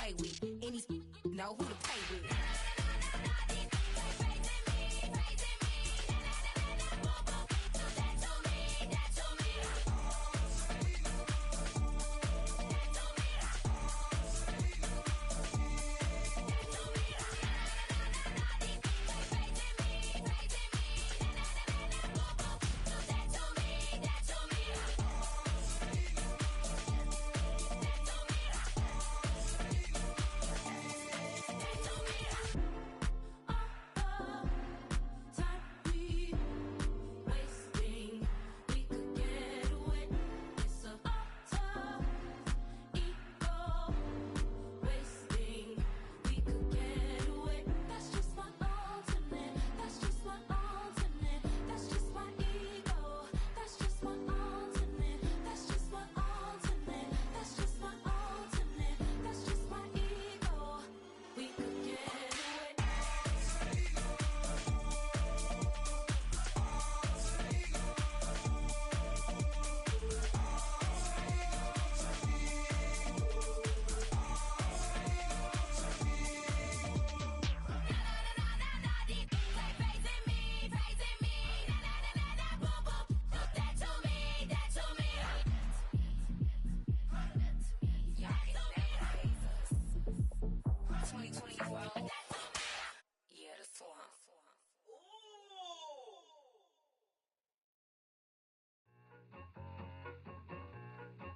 play with. And these know who to play with.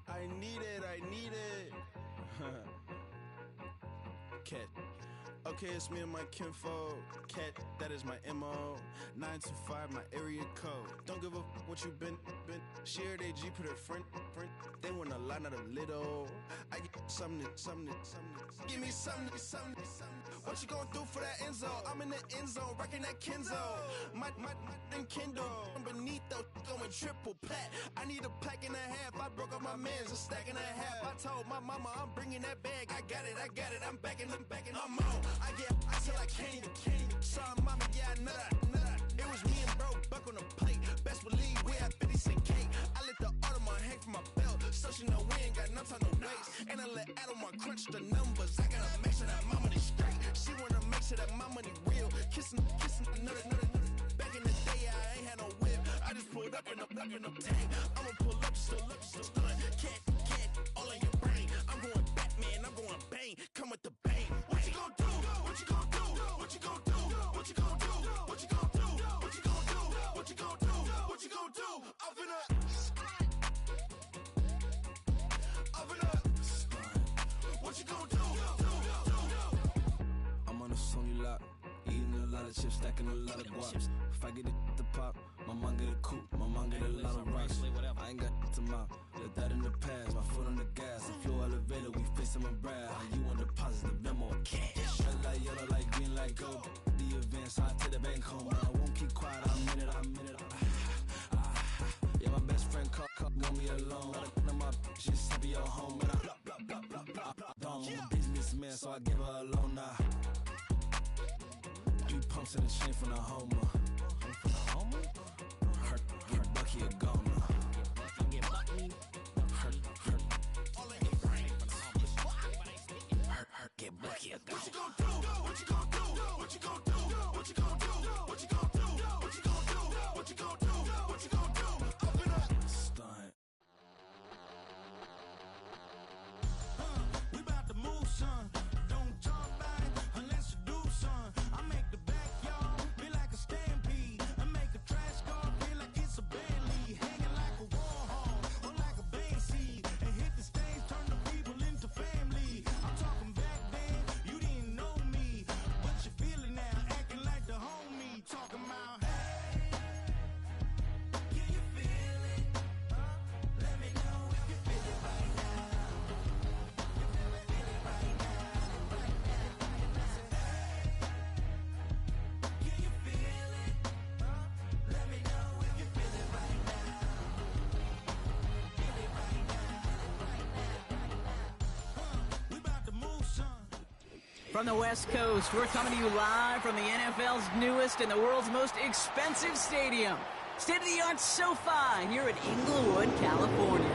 I need it. Cat. Okay, it's me and my kinfolk. Cat, that is my MO. 925, my area code. Don't give a what you been. Share they G, put her friend. They want a lot, not a little. I get something. Give me something. What you gonna do for that Enzo? I'm in the end zone, rocking that Kenzo. My Kindle. Beneath though, going triple plat. I need a pack and a half. I broke up my mans, a stack and a half. I told my mama I'm bringing that bag. I got it. I'm backing. I'm on. I till I can't. Sorry, mama, yeah, I know that. It was me and bro, buck on the plate. Best believe we had 50 cent cake. I let the Audemars hang from my belt, so she know we ain't got no time to waste. And I let Audemars crunch the numbers. I gotta make sure that my money straight. She wanna make sure that my money real. Kissing another. Back in the day, I ain't had no whip. I just pulled up in the tank. I'ma pull up, just stun. Cat, all in your brain. I'm going Batman, I'm going bang. Come with the bang. What you gonna do? What you gonna do? What you gonna do? What you gonna do? What you gonna do? What you gonna do? What you gonna do? What you gonna do? Up in a what you gonna do? I'm on a Sony lot, eating a lot of chips, stacking a lot of guap. If I get it to pop, my mom get a coupe, my mom get a lot of rice. I ain't got to mouth, let that in the past. My foot on the gas, I flow elevator, we facing my brad. You on the positive, them more cash. Red light, yellow light, green light, go. The events, I take the bank home. I won't keep quiet, I'm in it. Yeah, my best friend called, want me alone. None of my bitches to be at home, and I'm a businessman, so I give her a loan now. 3 pumps in the chain from the Homer. Get Bucky a goner. Get Bucky a goner. What you gonna do? What you gonna do? What you gonna do? What you gonna do? What you gonna do? What you gonna do? What you gonna do? What you gonna do? Up in a stunt. We about to move, son. Don't talk about it unless you do, son. I make the backyard feel like a stampede. I make a trash car feel like it's a Bentley. Hanging like a war hall or like a base seed. And hit the stage, turn the people into family. I'm talking back then, you didn't know me. But you feel it now, acting like the homie. Talking about, hey, can you feel it? Let me know if you feel it right now. From the West Coast, we're coming to you live from the NFL's newest and the world's most expensive stadium. State-of-the-art SoFi here at Inglewood, California.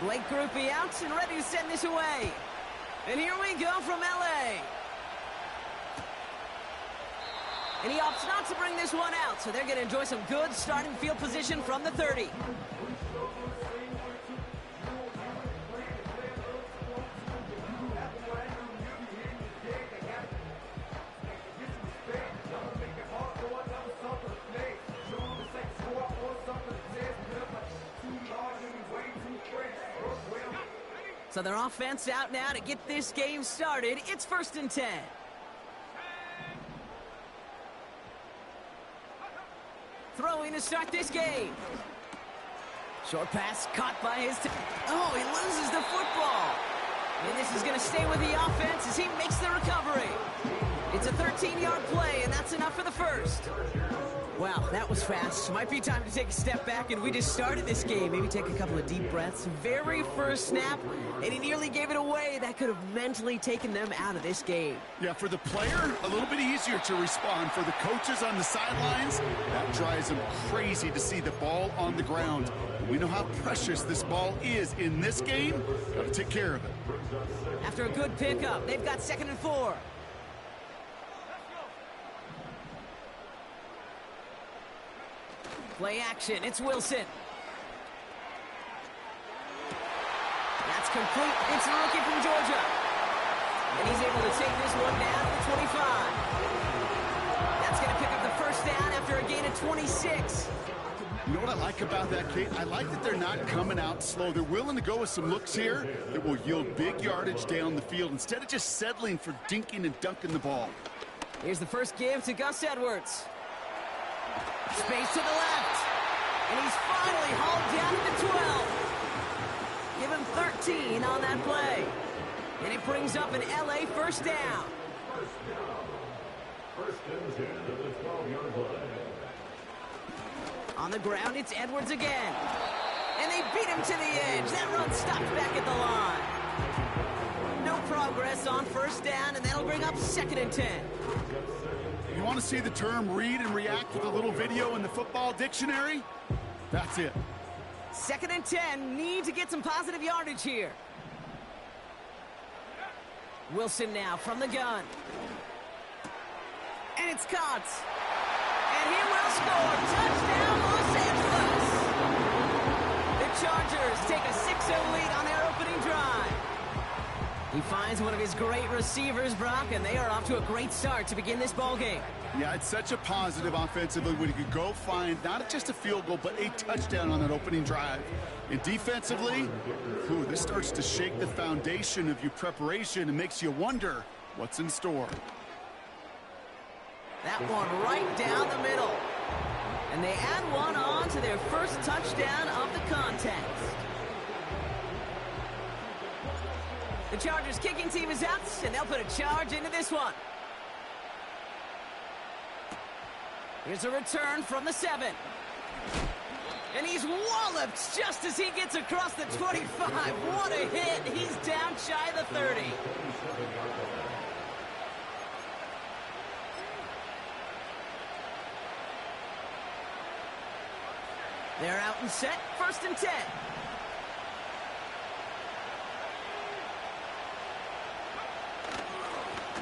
Blake Groupie out and ready to send this away. And here we go from LA. And he opts not to bring this one out, so they're going to enjoy some good starting field position from the 30. So their offense out now to get this game started. It's 1st and 10. Throwing to start this game. Short pass caught by his... Oh, he loses the football. And this is going to stay with the offense as he makes the recovery. It's a 13-yard play, and that's enough for the first. Wow, that was fast. Might be time to take a step back, and we just started this game. Maybe take a couple of deep breaths. Very first snap, and he nearly gave it away. That could have mentally taken them out of this game. Yeah, for the player, a little bit easier to respond. For the coaches on the sidelines, that drives them crazy to see the ball on the ground. We know how precious this ball is in this game. Got to take care of it. After a good pickup, they've got 2nd and 4. Play action, it's Wilson. That's complete, it's the rookie from Georgia. And he's able to take this one down to the 25. That's going to pick up the first down after a gain of 26. You know what I like about that, Kate? I like that they're not coming out slow. They're willing to go with some looks here that will yield big yardage down the field instead of just settling for dinking and dunking the ball. Here's the first give to Gus Edwards. Space to the left. And he's finally hauled down to the 12. Give him 13 on that play. And it brings up an LA first down. First and 10 at the 12-yard line. On the ground, it's Edwards again. And they beat him to the edge. That run stopped back at the line. No progress on first down, and that'll bring up 2nd and 10. You want to see the term read and react with a little video in the football dictionary? That's it. 2nd and 10, need to get some positive yardage here. Wilson now from the gun. And it's caught. And he will score. Touchdown, Los Angeles. The Chargers take a 6-0 lead on their opening drive. He finds one of his great receivers, Brock, and they are off to a great start to begin this ball game. Yeah, it's such a positive offensively when you could go find not just a field goal, but a touchdown on that opening drive. And defensively, this starts to shake the foundation of your preparation and makes you wonder what's in store. That one right down the middle. And they add one on to their first touchdown of the contest. The Chargers kicking team is out, and they'll put a charge into this one. Here's a return from the 7. And he's walloped just as he gets across the 25. What a hit. He's down shy of the 30. They're out and set, 1st and 10.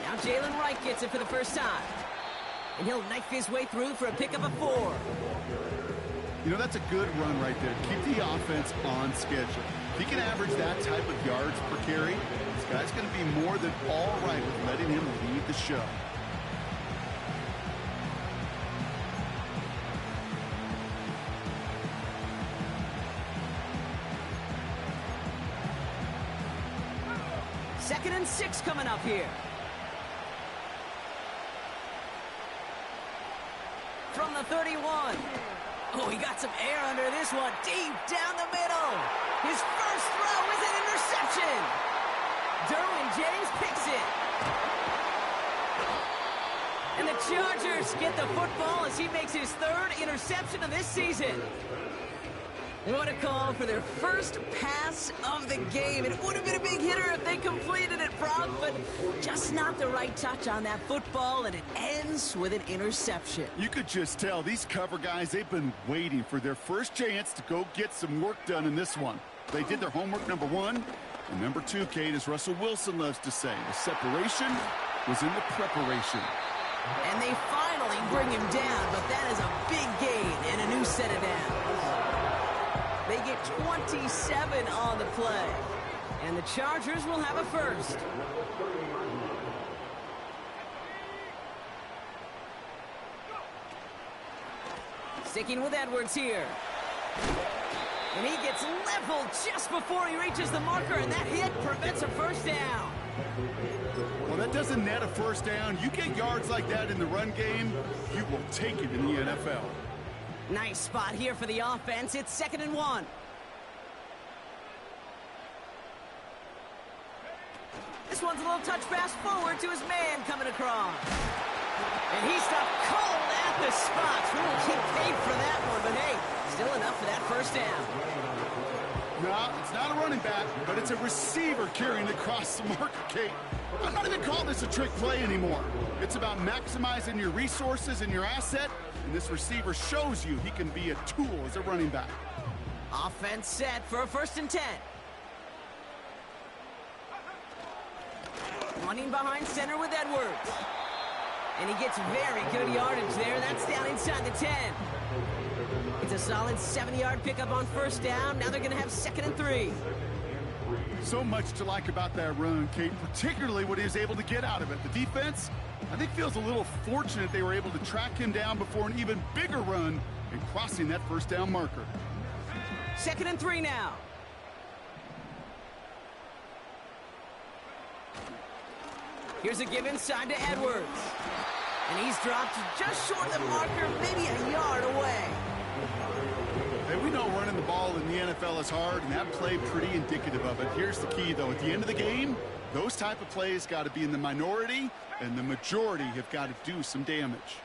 Now Jalen Wright gets it for the first time. And he'll knife his way through for a pickup of 4. You know, that's a good run right there. Keep the offense on schedule. If he can average that type of yards per carry, this guy's going to be more than all right with letting him lead the show. Second and 6 coming up here. From the 31. Oh, he got some air under this one. Deep down the middle. His first throw is an interception. Derwin James picks it. And the Chargers get the football as he makes his 3rd interception of this season. What a call for their first pass of the game. It would have been a big hitter if they completed it, Brock, but just not the right touch on that football, and it ends with an interception. You could just tell these cover guys, they've been waiting for their first chance to go get some work done in this one. They did their homework, number one. And number two, Kate, as Russell Wilson loves to say, the separation was in the preparation. And they finally bring him down, but that is a big gain and a new set of downs. They get 27 on the play. And the Chargers will have a first. Sticking with Edwards here. And he gets leveled just before he reaches the marker, and that hit prevents a first down. Well, that doesn't net a first down. You get yards like that in the run game, you will take it in the NFL. Nice spot here for the offense. It's 2nd and 1. This one's a little touch pass forward to his man coming across. And he stopped cold at the spot. We'll get paid for that one, but hey, still enough for that first down. No, it's not a running back, but it's a receiver carrying across the marker, Kate. I'm not even calling this a trick play anymore. It's about maximizing your resources and your asset, and this receiver shows you he can be a tool as a running back. Offense set for a 1st and 10. Running behind center with Edwards. And he gets very good yardage there. That's down inside the 10. It's a solid 70-yard pickup on first down. Now they're going to have 2nd and 3. So much to like about that run, Kate, particularly what he was able to get out of it. The defense, I think, feels a little fortunate they were able to track him down before an even bigger run and crossing that first down marker. 2nd and 3 now. Here's a give inside to Edwards. And he's dropped just short of the marker, maybe a yard away. Hey, we know running the ball in the NFL is hard, and that play pretty indicative of it. Here's the key, though. At the end of the game, those type of plays got to be in the minority, and the majority have got to do some damage.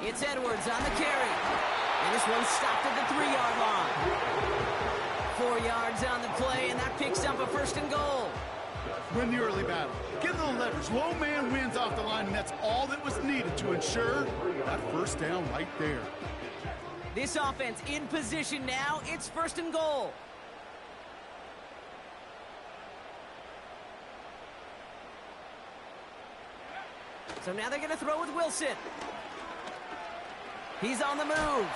It's Edwards on the carry. And this one stopped at the 3-yard line. 4 yards on the play, and that picks up a 1st and goal. Win the early battle. Get a little leverage. Low man wins off the line, and that's all that was needed to ensure that first down right there. This offense in position now. It's 1st and goal. So now they're going to throw with Wilson. He's on the move.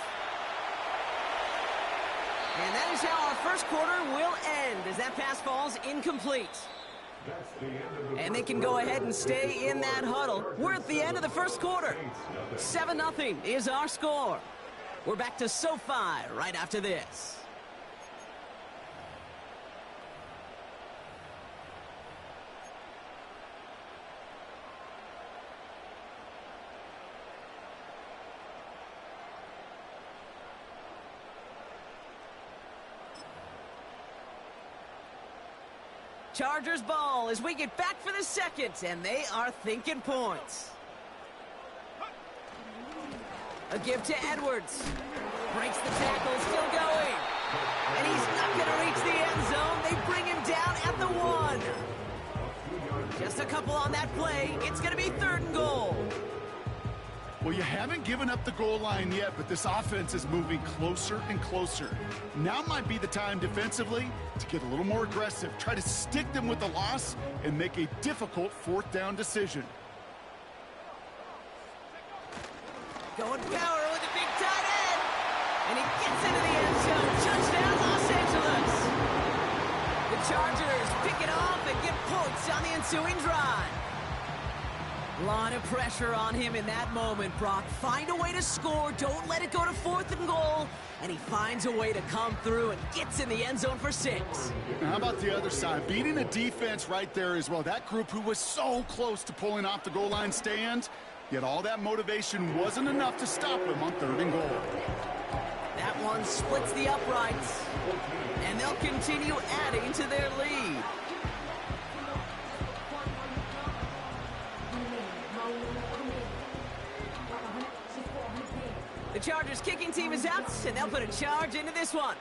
And that is how our first quarter will end as that pass falls incomplete. And they can go ahead and stay in that huddle. We're at the end of the first quarter. 7-0 is our score. We're back to SoFi right after this. Chargers ball as we get back for the second, and they are thinking points. A give to Edwards. Breaks the tackle, still going. And he's not going to reach the end zone. They bring him down at the 1. Just a couple on that play. It's going to be 3rd and goal. Well, you haven't given up the goal line yet, but this offense is moving closer and closer. Now might be the time defensively to get a little more aggressive. Try to stick them with the loss and make a difficult 4th down decision. Going power with a big tight end. And he gets into the end zone. Touchdown, Los Angeles. The Chargers pick it off and get points on the ensuing drive. A lot of pressure on him in that moment, Brock. Find a way to score. Don't let it go to 4th and goal. And he finds a way to come through and gets in the end zone for 6. Now, how about the other side? Beating a defense right there as well. That group who was so close to pulling off the goal line stand, yet all that motivation wasn't enough to stop him on 3rd and goal. That one splits the uprights. And they'll continue adding to their lead. The Chargers kicking team is out, and they'll put a charge into this one.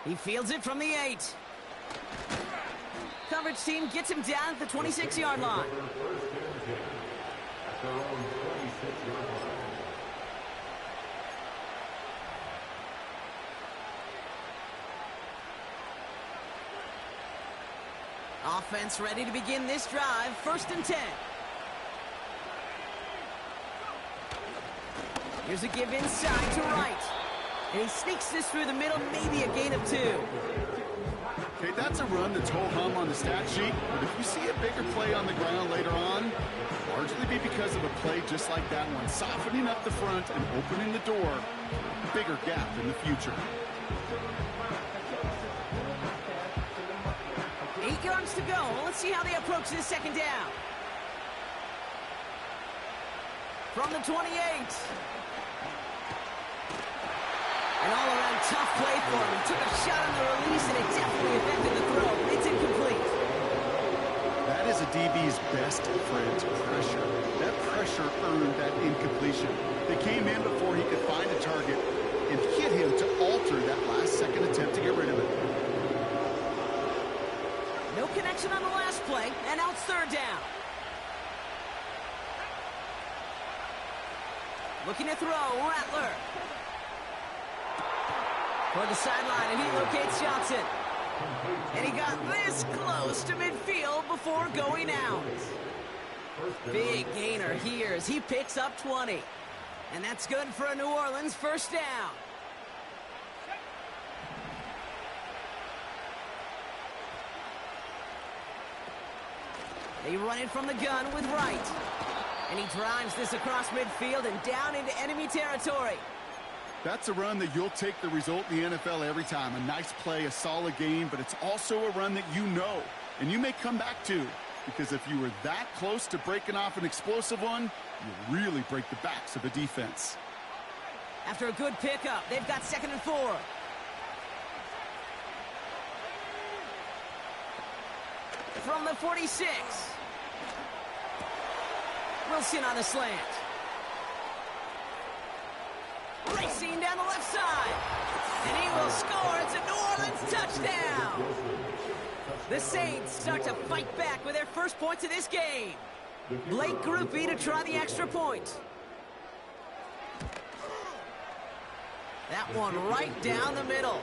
He fields it from the 8. Coverage team gets him down at the 26-yard line. Offense ready to begin this drive. 1st and 10. Here's a give inside to right. And he sneaks this through the middle, maybe a gain of 2. Okay, that's a run that's ho-hum on the stat sheet, but if you see a bigger play on the ground later on, it'll largely be because of a play just like that one, softening up the front and opening the door, bigger gap in the future. 8 yards to go. Let's see how they approach this 2nd down. From the 28. An all-around tough play for him. He took a shot on the release, and it definitely affected the throw. It's incomplete. That is a DB's best friend, pressure. That pressure earned that incompletion. They came in before he could find a target and hit him to alter that last-second attempt to get rid of it. No connection on the last play, and now it's 3rd down. Looking to throw, Rattler. Toward the sideline, and he locates Johnson. And he got this close to midfield before going out. Big gainer here as he picks up 20. And that's good for a New Orleans 1st down. They run it from the gun with Wright. And he drives this across midfield and down into enemy territory. That's a run that you'll take the result in the NFL every time. A nice play, a solid game, but it's also a run that you know, and you may come back to, because if you were that close to breaking off an explosive one, you really break the backs of the defense. After a good pickup, they've got 2nd and 4. From the 46. Wilson on the slant. Racing down the left side. And he will score. It's a New Orleans touchdown. The Saints start to fight back with their first points of this game. Blake Grupe to try the extra point. That one right down the middle.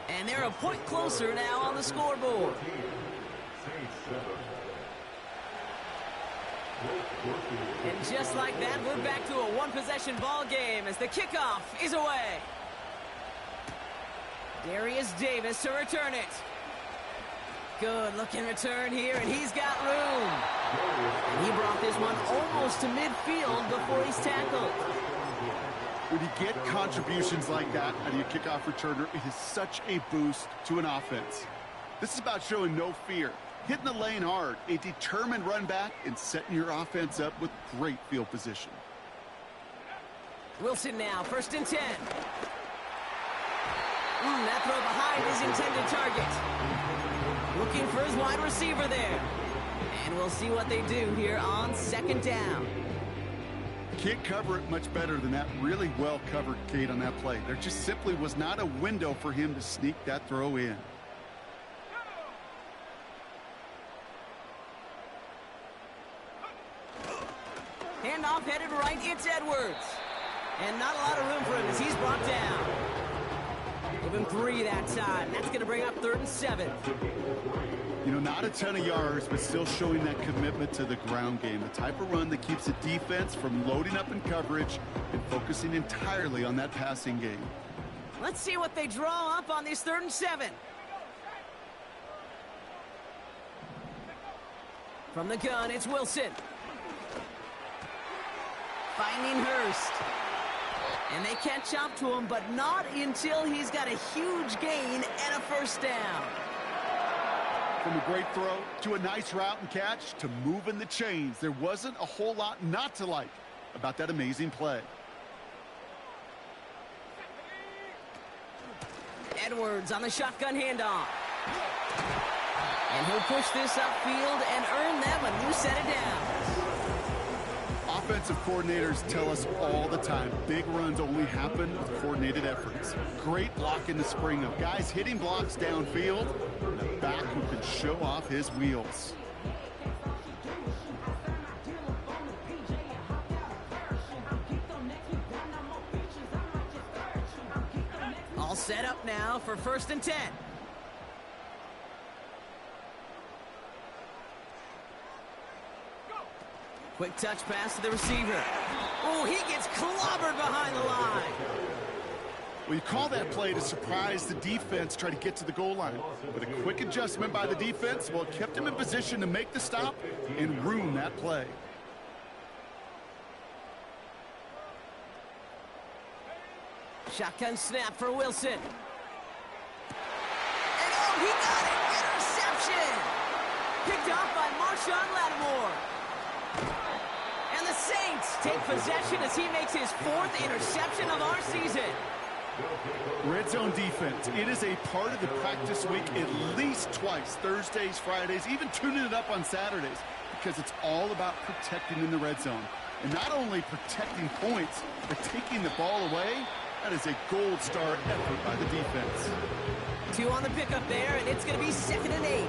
And they're a point closer now on the scoreboard. And just like that, we're back to a one-possession ball game as the kickoff is away. Darius Davis to return it. Good-looking return here, and he's got room. And he brought this one almost to midfield before he's tackled. When you get contributions like that out of your kickoff returner, it is such a boost to an offense. This is about showing no fear, hitting the lane hard, a determined run back, and setting your offense up with great field position. Wilson now, 1st and 10. That throw behind his intended target. Looking for his wide receiver there. And we'll see what they do here on 2nd down. Can't cover it much better than that. Really well covered, Kate, on that play. There just simply was not a window for him to sneak that throw in. Handoff headed right, it's Edwards. And not a lot of room for him as he's brought down. Give him 3 that time. That's going to bring up 3rd and 7. You know, not a ton of yards, but still showing that commitment to the ground game. The type of run that keeps the defense from loading up in coverage and focusing entirely on that passing game. Let's see what they draw up on this 3rd and 7. From the gun, it's Wilson. Finding Hurst. And they catch up to him, but not until he's got a huge gain and a 1st down. From a great throw to a nice route and catch to moving the chains, there wasn't a whole lot not to like about that amazing play. Edwards on the shotgun handoff. And he'll push this upfield and earn them a new set of downs. Offensive coordinators tell us all the time, big runs only happen with coordinated efforts. Great block in the spring of guys hitting blocks downfield, and a back who can show off his wheels. All set up now for 1st and 10. Quick touch pass to the receiver. Oh, he gets clobbered behind the line. Well, you call that play to surprise the defense, try to get to the goal line. With a quick adjustment by the defense, well, it kept him in position to make the stop and ruin that play. Shotgun snap for Wilson. And oh, he got it! Interception! Picked off by Marshawn Lattimore. And the Saints take possession as he makes his 4th interception of our season. Red zone defense. It is a part of the practice week at least twice, Thursdays, Fridays, even tuning it up on Saturdays, because it's all about protecting in the red zone. And not only protecting points, but taking the ball away. That is a gold star effort by the defense. 2 on the pickup there, and it's going to be 2nd and 8.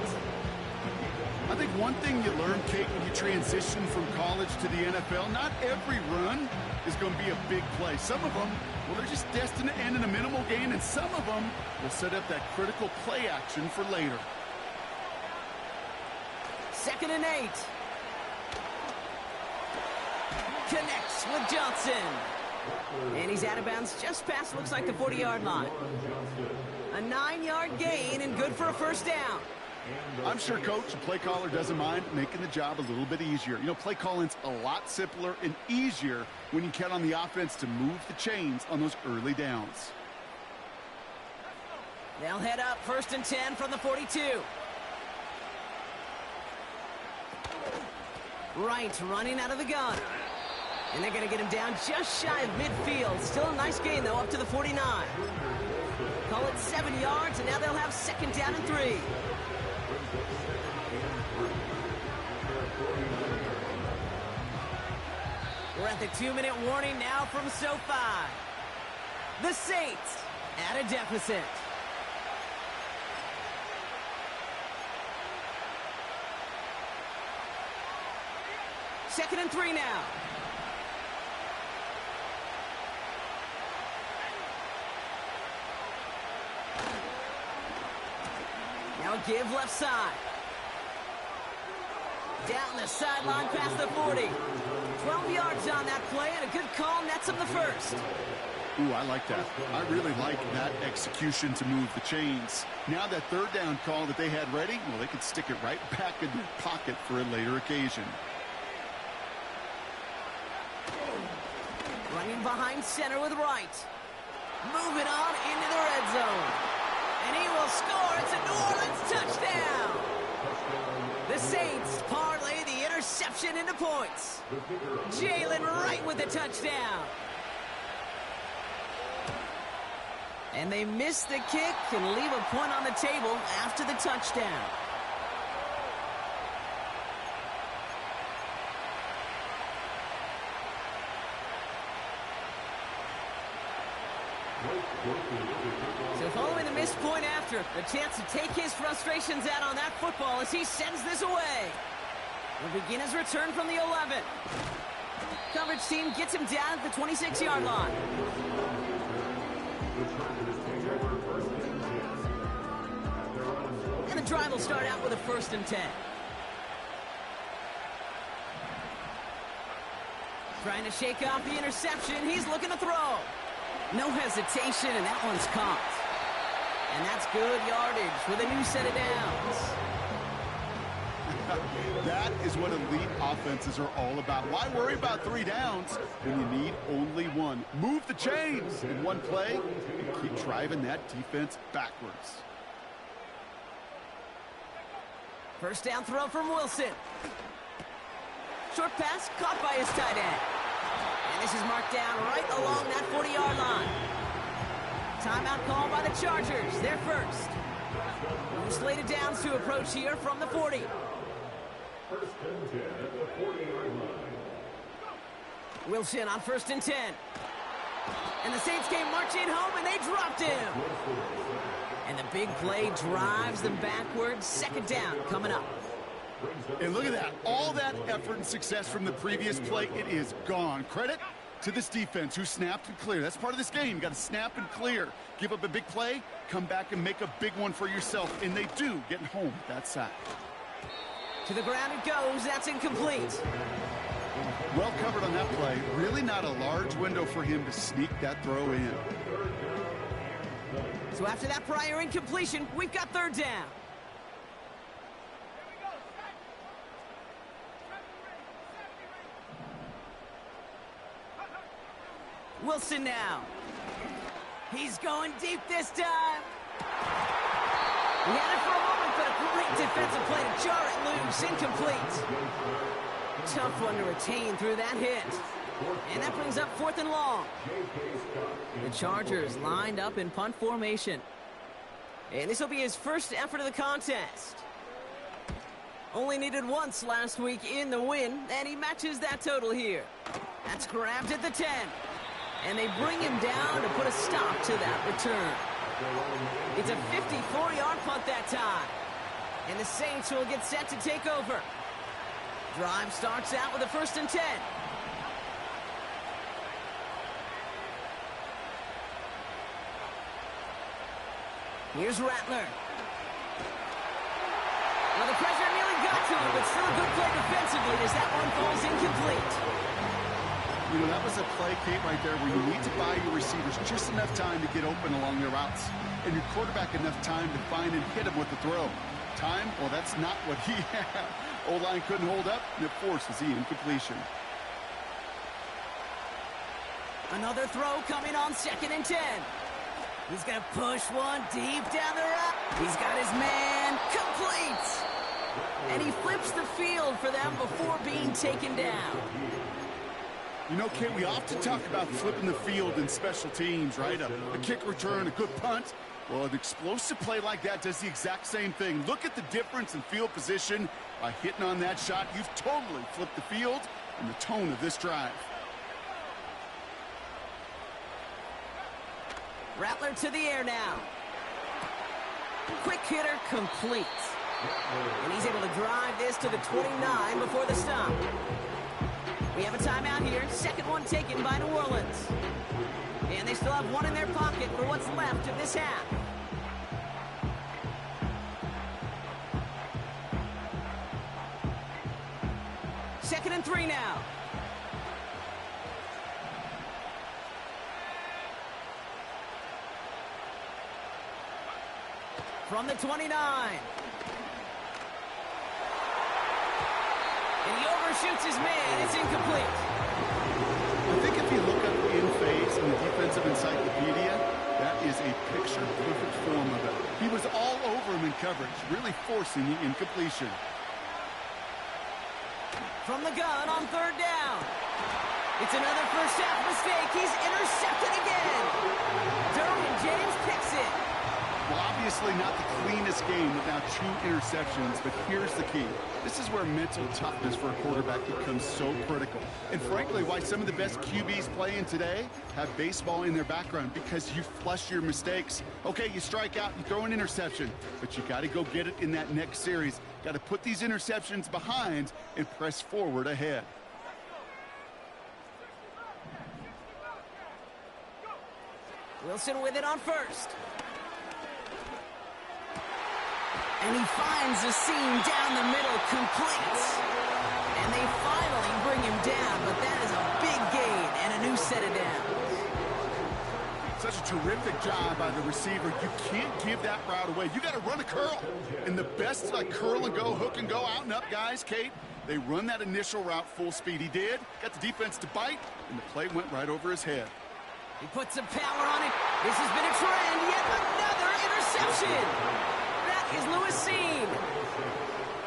I think one thing you learn, Kate, when you transition from college to the NFL, not every run is going to be a big play. Some of them, well, they're just destined to end in a minimal gain, and some of them will set up that critical play action for later. 2nd and 8. Connects with Johnson. And he's out of bounds just past, looks like, the 40-yard line. A 9-yard gain and good for a 1st down. I'm sure, Coach, the play caller doesn't mind making the job a little bit easier. You know, play calling's a lot simpler and easier when you count on the offense to move the chains on those early downs. They'll head up 1st and 10 from the 42. Wright running out of the gun. And they're going to get him down just shy of midfield. Still a nice gain, though, up to the 49. Call it 7 yards, and now they'll have 2nd down and 3. We're at the 2-minute warning now from SoFi. The Saints at a deficit. Second and 3 now. Now give left side. Down the sideline past the 40. 12 yards on that play, and a good call nets him the 1st. Ooh, I like that. I really like that execution to move the chains. Now that 3rd down call that they had ready, well, they could stick it right back in their pocket for a later occasion. Running behind center with Wright. Moving on into the red zone. And he will score. It's a New Orleans touchdown. The Saints parlay the interception into points. Jalen Wright with the touchdown. And they miss the kick and leave a point on the table after the touchdown. So following the missed point after, a chance to take his frustrations out on that football as he sends this away. He'll begin his return from the 11. Coverage team gets him down at the 26-yard line. And the drive will start out with a 1st and 10. Trying to shake off the interception. He's looking to throw. No hesitation, and that one's caught. And that's good yardage with a new set of downs. That is what elite offenses are all about. Why worry about 3 downs when you need only 1? Move the chains in one play and keep driving that defense backwards. 1st down throw from Wilson. Short pass caught by his tight end. And this is marked down right along that 40-yard line. Timeout call by the Chargers. They're first. New slated downs to approach here from the 40. 1st and 10 at the 40-yard line. Wilson on 1st and 10. And the Saints came marching home, and they dropped him. And the big play drives them backwards. 2nd down coming up. And look at that. All that effort and success from the previous play, it is gone. Credit to this defense who snapped and cleared. That's part of this game. You got to snap and clear. Give up a big play, come back and make a big one for yourself. And they do, getting home with that sack. To the ground it goes. That's incomplete. Well covered on that play. Really not a large window for him to sneak that throw in. So after that prior incompletion, we've got 3rd down. Wilson now. He's going deep this time. He had it for a moment, but a great defensive play to jar it loose. Incomplete. Tough one to retain through that hit. And that brings up 4th and long. The Chargers lined up in punt formation. And this will be his first effort of the contest. Only needed once last week in the win, and he matches that total here. That's grabbed at the 10. And they bring him down to put a stop to that return. It's a 54-yard punt that time. And the Saints will get set to take over. Drive starts out with a 1st and 10. Here's Rattler. Well, the pressure nearly got to him, but still a good play defensively as that one falls incomplete. You know, that was a play, Kate, right there where you need to buy your receivers just enough time to get open along their routes. And your quarterback enough time to find and hit him with the throw. Time? Well, that's not what he had. O-line couldn't hold up, and it forces the incompletion. Another throw coming on 2nd and 10. He's going to push one deep down the route. He's got his man. Complete. And he flips the field for them before being taken down. You know, Kate, we often talk about flipping the field in special teams, right? A kick return, a good punt. Well, an explosive play like that does the exact same thing. Look at the difference in field position. By hitting on that shot, you've totally flipped the field and the tone of this drive. Rattler to the air now. Quick hitter complete. And he's able to drive this to the 29 before the stop. We have a timeout here. 2nd one taken by New Orleans. And they still have one in their pocket for what's left of this half. Second and 3 now. From the 29. And he overshoots his man. It's incomplete. I think if you look up in phase in the defensive encyclopedia, that is a picture-perfect form of it. He was all over him in coverage, really forcing the incompletion. From the gun on 3rd down. It's another first half mistake. He's intercepted again. Derwin James picks it. Well, obviously not the cleanest game with now 2 interceptions, but here's the key. This is where mental toughness for a quarterback becomes so critical. And frankly, why some of the best QBs playing today have baseball in their background, because you flush your mistakes. Okay, you strike out, you throw an interception, but you got to go get it in that next series. Got to put these interceptions behind and press forward ahead. Wilson with it on 1st. And he finds a seam down the middle, complete. And they finally bring him down, but that is a big gain and a new set of downs. Such a terrific job by the receiver. You can't give that route away. You got to run a curl. And the best like curl and go, hook and go, out and up guys, Kate, they run that initial route full speed. He did. Got the defense to bite, and the play went right over his head. He puts some power on it. This has been a trend. Yet another interception. Is Lewis seen?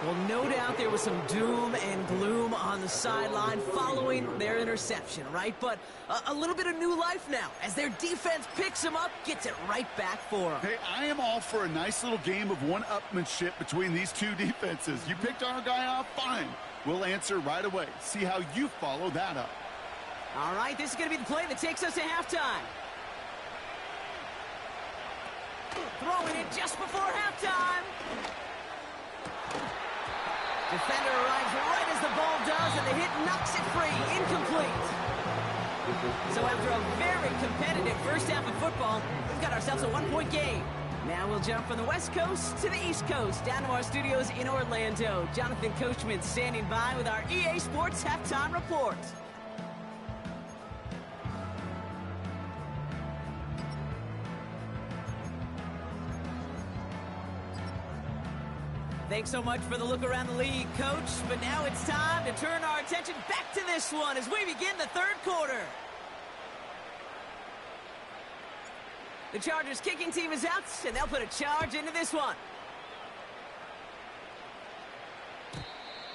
Well, no doubt there was some doom and gloom on the sideline following their interception, right? But a little bit of new life now as their defense picks him up, gets it right back for him. Hey, I am all for a nice little game of one-upmanship between these 2 defenses. You picked our guy off, fine. We'll answer right away. See how you follow that up. All right, this is going to be the play that takes us to halftime. Throwing it just before halftime. Defender arrives right as the ball does, and the hit knocks it free. Incomplete. So after a very competitive first half of football, we've got ourselves a one-point game. Now we'll jump from the West Coast to the East Coast, down to our studios in Orlando. Jonathan Coachman standing by with our EA Sports Halftime Report. Thanks so much for the look around the league, Coach. But now it's time to turn our attention back to this one as we begin the third quarter. The Chargers kicking team is out, and they'll put a charge into this one.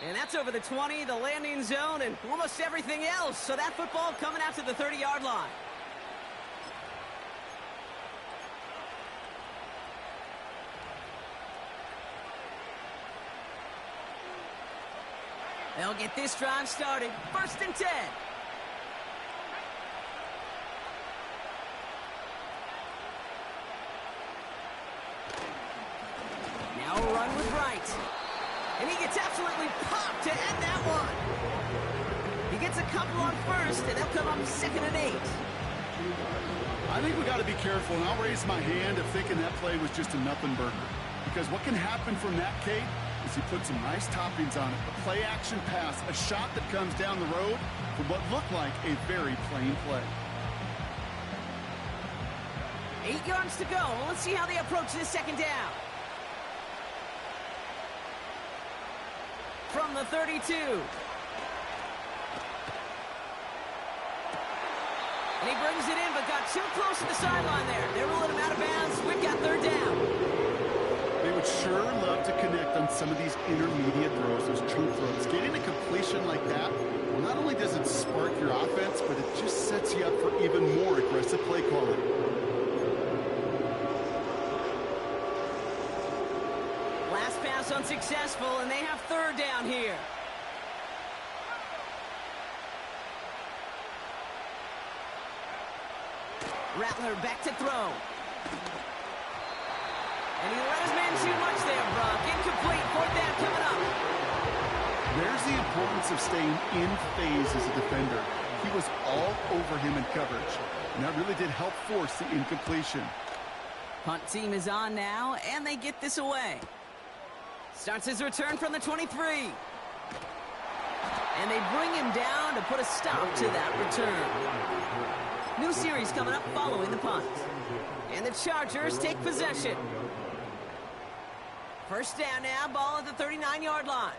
And that's over the 20, the landing zone, and almost everything else. So that football coming out to the 30-yard line. They'll get this drive started. 1st and 10. Now a run with Wright. And he gets absolutely popped to end that one. He gets a couple on first, and they'll come up 2nd and 8. I think we got to be careful, and I'll raise my hand of thinking that play was just a nothing burger. Because what can happen from that, Kate, is he put some nice toppings on it. A play-action pass, a shot that comes down the road for what looked like a very plain play. 8 yards to go. Let's see how they approach this 2nd down. From the 32. And he brings it in, but got too close to the sideline there. They're rolling him out of bounds. We've got 3rd down. They would sure love to connect on some of these intermediate throws, those chunk throws. Getting a completion like that, well, not only does it spark your offense, but it just sets you up for even more aggressive play calling. Last pass unsuccessful, and they have 3rd down here. Rattler back to throw. And he let his man too much there, Brock. Incomplete. 4th down coming up. There's the importance of staying in phase as a defender. He was all over him in coverage, and that really did help force the incompletion. Punt team is on now, and they get this away. Starts his return from the 23. And they bring him down to put a stop to that return. New series coming up following the punt. And the Chargers take possession. 1st down now, ball at the 39-yard line.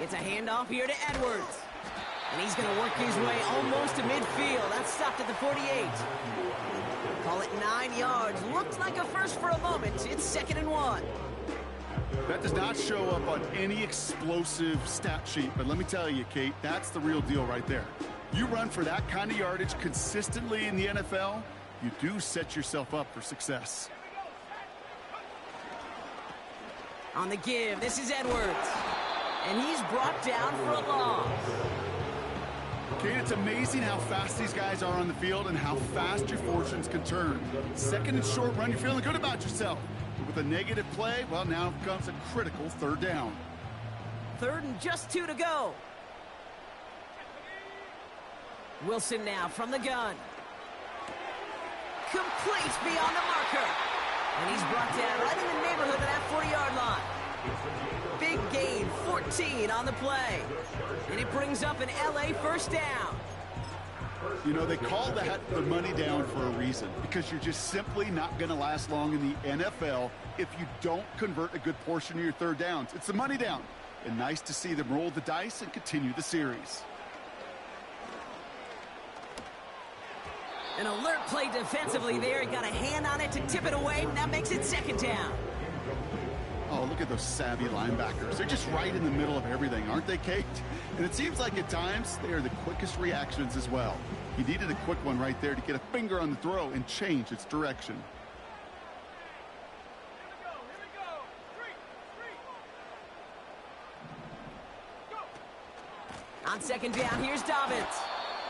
It's a handoff here to Edwards. And he's going to work his way almost to midfield. That's stopped at the 48. Call it 9 yards. Looked like a first for a moment. It's 2nd and 1. That does not show up on any explosive stat sheet, but let me tell you, Kate, that's the real deal right there. You run for that kind of yardage consistently in the NFL, you do set yourself up for success. On the give, this is Edwards. And he's brought down for a loss. Kate, it's amazing how fast these guys are on the field and how fast your fortunes can turn. 2nd and short run, you're feeling good about yourself. But with a negative play, well, now comes a critical 3rd down. 3rd and just 2 to go. Wilson now from the gun. Complete beyond the marker. And he's brought down right in the neighborhood of that 40-yard line. Big gain, 14 on the play. And it brings up an LA 1st down. You know, they call that the money down for a reason, because you're just simply not going to last long in the NFL if you don't convert a good portion of your 3rd downs. It's the money down. And nice to see them roll the dice and continue the series. An alert play defensively there. He got a hand on it to tip it away, and that makes it 2nd down. Oh, look at those savvy linebackers. They're just right in the middle of everything, aren't they, Kate? And it seems like at times they are the quickest reactions as well. He needed a quick one right there to get a finger on the throw and change its direction. On second down, here's Dobbins.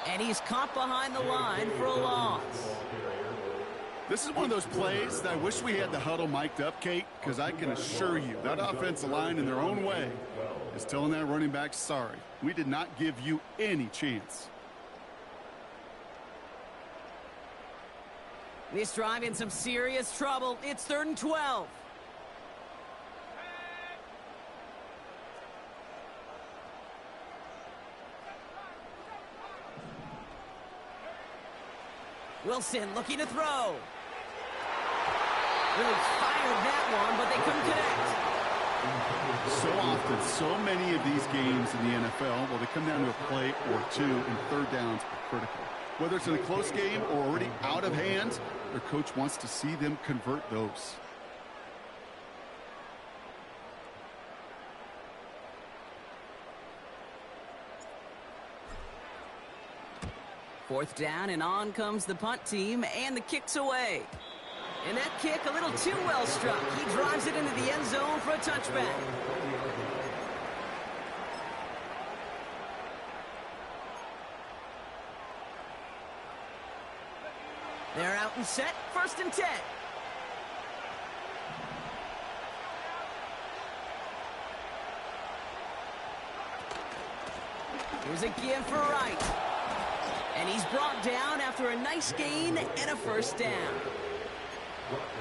And he's caught behind the line for a loss. This is one of those plays that I wish we had the huddle mic'd up, Kate, because I can assure you that offensive line in their own way is telling that running back, sorry, we did not give you any chance. This drive in some serious trouble. It's 3rd and 12. Wilson looking to throw. Really fired that one, but they couldn't connect. So often, so many of these games in the NFL, well, they come down to a play or two, and third downs are critical. Whether it's in a close game or already out of hand, their coach wants to see them convert those. Fourth down, and on comes the punt team, and the kick's away. And that kick a little too well struck. He drives it into the end zone for a touchback. They're out and set, 1st and 10. Here's a give for Wright. And he's brought down after a nice gain and a 1st down.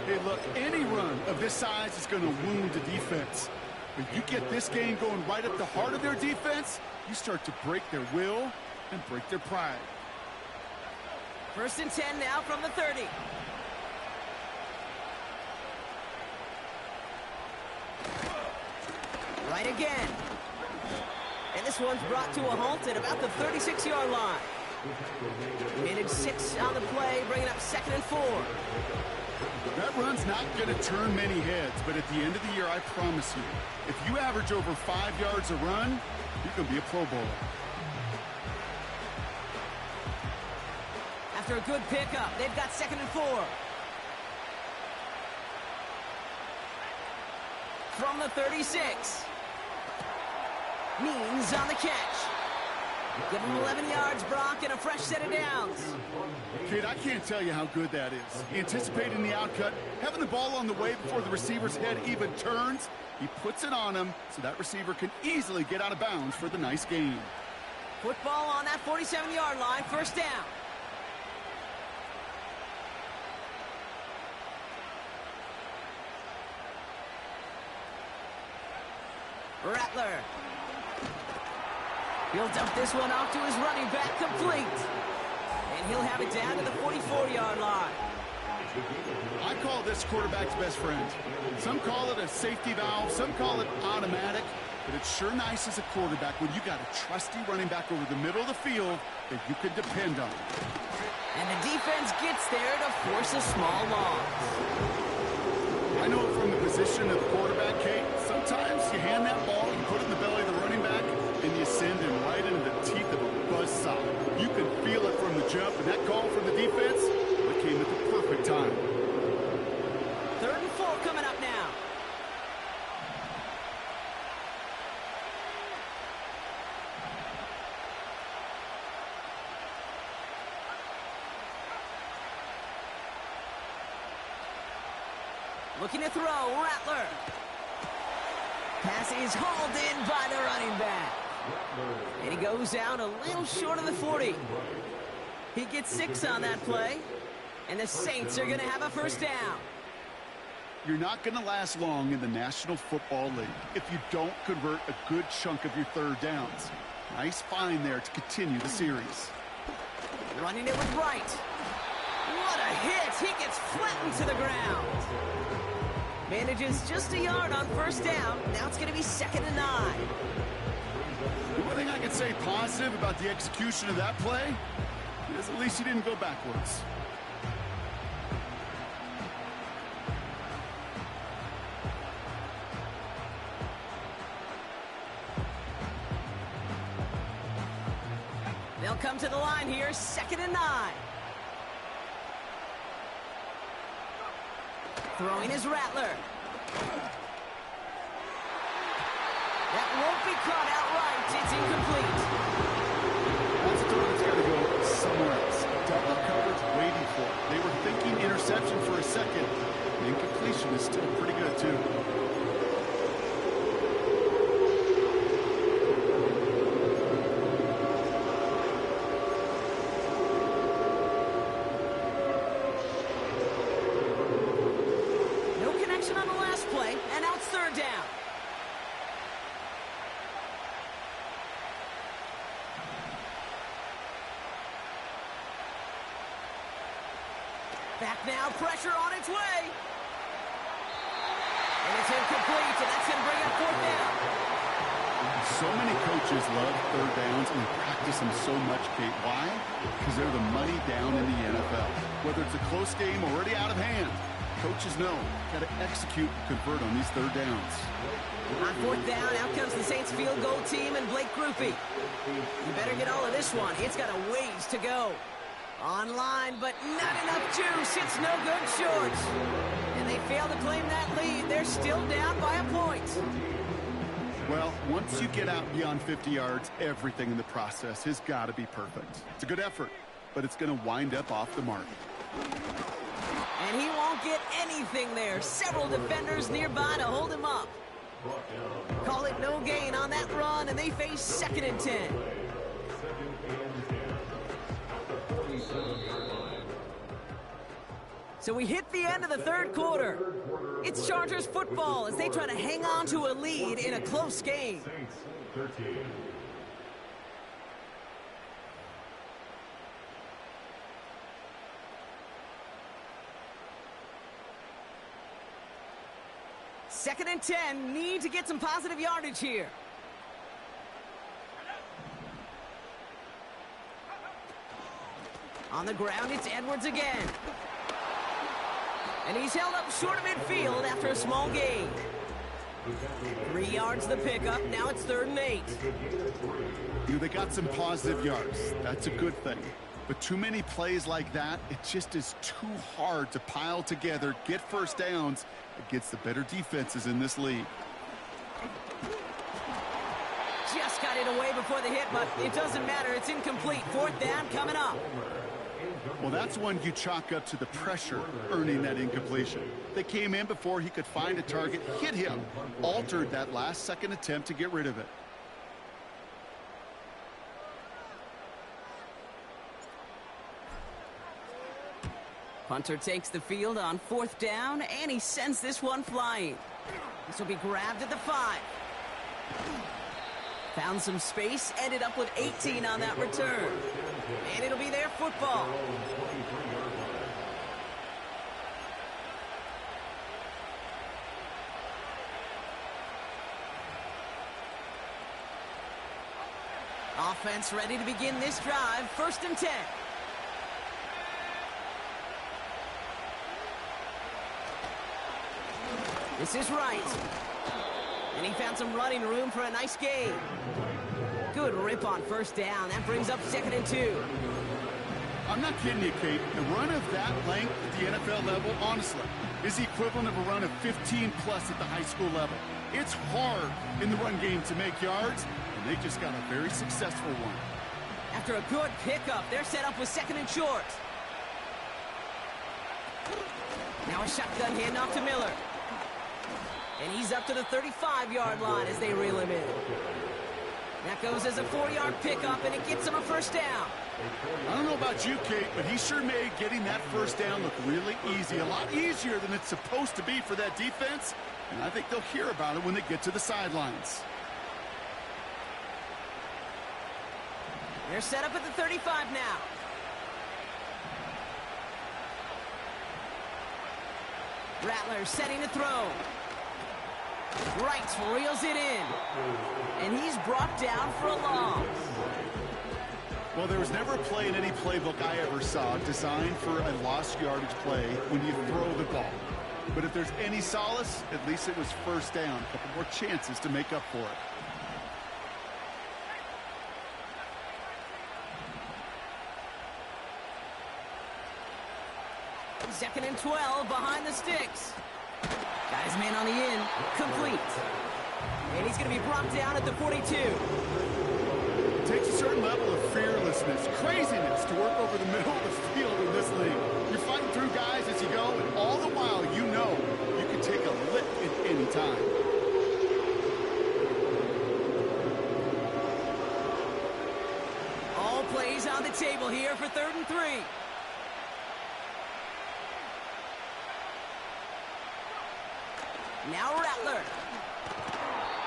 Hey, look, any run of this size is going to wound the defense. But you get this game going right at the heart of their defense, you start to break their will and break their pride. 1st and 10 now from the 30. Right again. And this one's brought to a halt at about the 36-yard line. Minute 6 on the play, bringing up 2nd and 4. That run's not going to turn many heads, but at the end of the year, I promise you, if you average over 5 yards a run, you're going to be a Pro Bowler. After a good pickup, they've got 2nd and 4. From the 36. Means on the catch. Give him 11 yards, Brock, and a fresh set of downs. Kid, I can't tell you how good that is. Anticipating the outcut, having the ball on the way before the receiver's head even turns, he puts it on him so that receiver can easily get out of bounds for the nice gain. Football on that 47-yard line, 1st down. Rattler. He'll dump this one off to his running back, complete. And he'll have it down to the 44-yard line. I call this quarterback's best friend. Some call it a safety valve, some call it automatic, but it's sure nice as a quarterback when you got a trusty running back over the middle of the field that you can depend on. And the defense gets there to force a small loss. I know it from the position of the quarterback, Kate. Sometimes you hand that ball, you put it in the belly of the running back, and you send him right into the teeth of a buzzsaw. You can feel it from the jump, and that call from the defense, it came at the perfect time. 3rd and 4 coming up now. Looking to throw, Rattler. Pass is hauled in by the running back. And he goes out a little short of the 40. He gets 6 on that play. And the Saints are going to have a 1st down. You're not going to last long in the National Football League if you don't convert a good chunk of your 3rd downs. Nice find there to continue the series. Running it with Wright. What a hit! He gets flattened to the ground. Manages just a yard on 1st down. Now it's going to be 2nd and 9. The one thing I can say positive about the execution of that play is at least he didn't go backwards. They'll come to the line here, 2nd and 9. Throwing is Rattler. That won't be caught outright. It's incomplete. somewhere else. Double coverage waiting for it. They were thinking interception for a second. The incompletion is still pretty good, too. No connection on the last play, and now it's third down. Back now, pressure on its way. And it's incomplete, so that's going to bring up fourth down. So many coaches love third downs and practice them so much, Kate. Why? Because they're the money down in the NFL. Whether it's a close game already out of hand, coaches know got to execute and convert on these third downs. On fourth down, out comes the Saints field goal team and Blake Grupe. You better get all of this one. It's got a ways to go. Online, but not enough juice. It's no good shorts. And they fail to claim that lead. They're still down by a point. Well, once you get out beyond 50 yards, everything in the process has got to be perfect. It's a good effort, but it's going to wind up off the mark. And he won't get anything there. Several defenders nearby to hold him up. Call it no gain on that run, and they face 2nd and 10. So we hit the end of the third quarter. It's Chargers football as they try to hang on to a lead in a close game. Saints 13. Second and 10, need to get some positive yardage here. On the ground, it's Edwards again. And he's held up short of midfield after a small gain. 3 yards the pickup, now it's 3rd and 8. They got some positive yards. That's a good thing. But too many plays like that, it just is too hard to pile together, get first downs against the better defenses in this league. Just got it away before the hit, but it doesn't matter. It's incomplete. 4th down coming up. Well, that's one you chalk up to the pressure earning that incompletion. They came in before he could find a target, hit him, altered that last-second attempt to get rid of it. Punter takes the field on 4th down, and he sends this one flying. This will be grabbed at the 5. Found some space, ended up with 18 on that return. And it'll be their football. Offense ready to begin this drive. 1st and 10. This is Wright. And he found some running room for a nice gain. Good rip on 1st down. That brings up 2nd and 2. I'm not kidding you, Kate. A run of that length at the NFL level, honestly, is the equivalent of a run of 15-plus at the high school level. It's hard in the run game to make yards, and they just got a very successful one. After a good pickup, they're set up with 2nd and short. Now a shotgun handoff to Miller. And he's up to the 35-yard line as they reel him in. That goes as a 4-yard pickup, and it gets him a 1st down. I don't know about you, Kate, but he sure made getting that 1st down look really easy. A lot easier than it's supposed to be for that defense. And I think they'll hear about it when they get to the sidelines. They're set up at the 35 now. Rattler setting to throw. Wright reels it in. And he's brought down for a loss. Well, there was never a play in any playbook I ever saw designed for a lost yardage play when you throw the ball. But if there's any solace, at least it was 1st down. A couple more chances to make up for it. 2nd and 12 behind the sticks. Got his man on the in. Complete. And he's going to be brought down at the 42. takes a certain level of fearlessness, craziness to work over the middle of the field in this league. You're fighting through guys as you go, and all the while you know you can take a lick at any time. All plays on the table here for 3rd and 3. Now Rattler.